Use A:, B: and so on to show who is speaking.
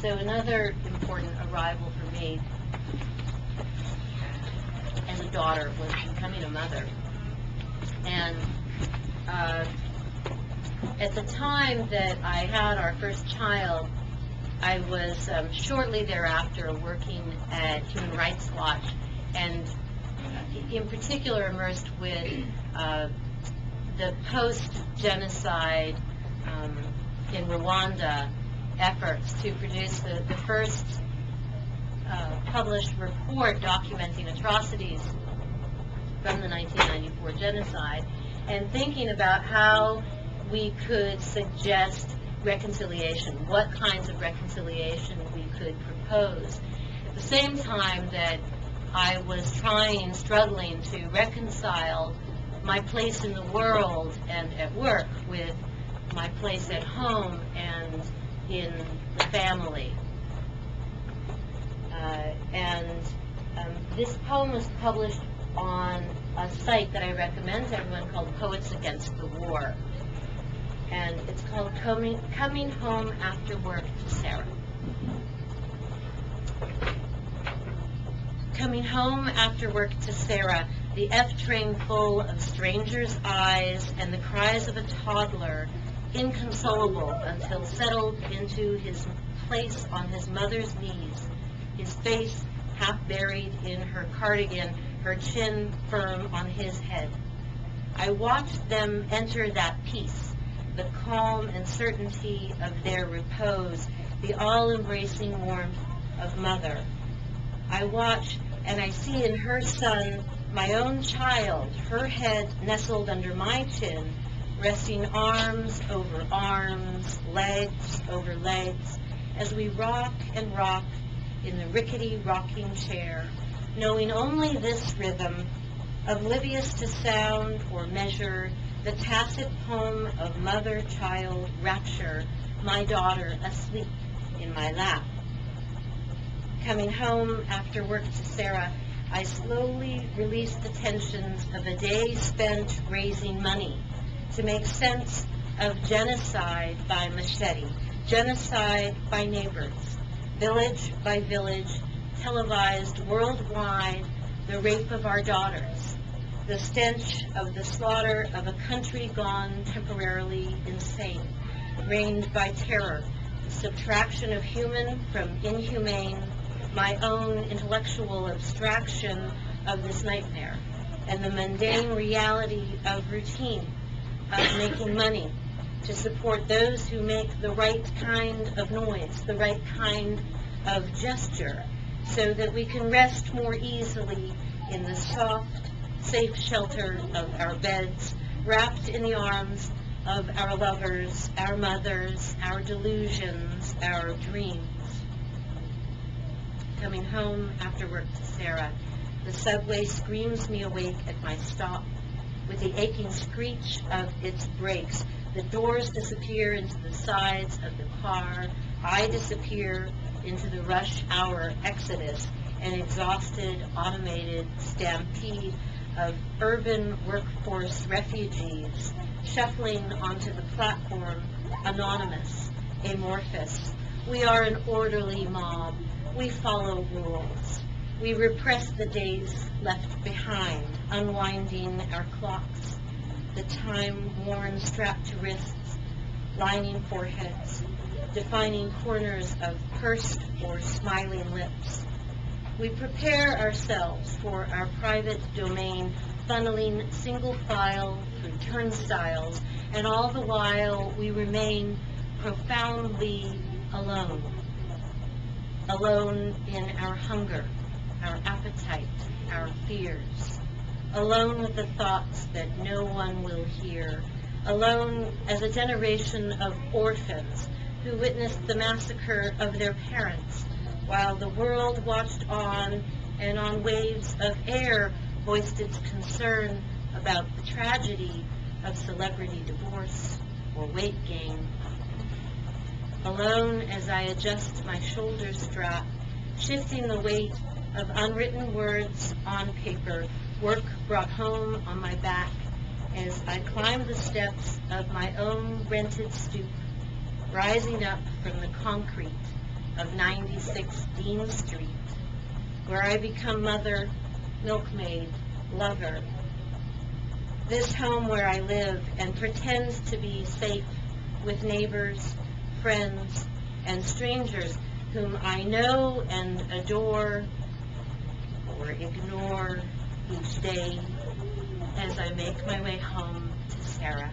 A: So another important arrival for me as a daughter was becoming a mother. And at the time that I had our first child, I was shortly thereafter working at Human Rights Watch, and in particular immersed with the post-genocide in Rwanda efforts to produce the first published report documenting atrocities from the 1994 genocide, and thinking about how we could suggest reconciliation, what kinds of reconciliation we could propose. At the same time that I was struggling to reconcile my place in the world and at work with my place at home and in the family. This poem was published on a site that I recommend to everyone called Poets Against the War. And it's called Coming Home After Work to Sarah. Coming home after work to Sarah, the F-train full of strangers' eyes and the cries of a toddler, inconsolable until settled into his place on his mother's knees, his face half buried in her cardigan, her chin firm on his head. I watched them enter that peace, the calm and certainty of their repose, the all-embracing warmth of mother. I watch and I see in her son my own child, her head nestled under my chin, resting arms over arms, legs over legs, as we rock and rock in the rickety rocking chair, knowing only this rhythm, oblivious to sound or measure, the tacit poem of mother-child rapture, my daughter asleep in my lap. Coming home after work to Sarah, I slowly released the tensions of a day spent raising money to make sense of genocide by machete, genocide by neighbors, village by village, televised worldwide, the rape of our daughters, the stench of the slaughter of a country gone temporarily insane, reigned by terror, the subtraction of human from inhumane, my own intellectual abstraction of this nightmare, and the mundane reality of routine, of making money to support those who make the right kind of noise, the right kind of gesture, so that we can rest more easily in the soft, safe shelter of our beds, wrapped in the arms of our lovers, our mothers, our delusions, our dreams. Coming home after work to Sarah, the subway screams me awake at my stop. With the aching screech of its brakes, the doors disappear into the sides of the car. I disappear into the rush hour exodus, an exhausted, automated stampede of urban workforce refugees shuffling onto the platform, anonymous, amorphous. We are an orderly mob. We follow rules. We repress the days left behind, unwinding our clocks, the time-worn strapped to wrists, lining foreheads, defining corners of pursed or smiling lips. We prepare ourselves for our private domain, funneling single file through turnstiles, and all the while we remain profoundly alone. Alone in our hunger, our appetite, our fears. Alone with the thoughts that no one will hear. Alone as a generation of orphans who witnessed the massacre of their parents, while the world watched on and on waves of air voiced its concern about the tragedy of celebrity divorce or weight gain. Alone as I adjust my shoulder strap, shifting the weight of unwritten words on paper, work brought home on my back as I climb the steps of my own rented stoop, rising up from the concrete, of 96 Dean Street, where I become mother, milkmaid, lover. This home where I live and pretend to be safe with neighbors, friends, and strangers whom I know and adore or ignore each day as I make my way home to Sarah.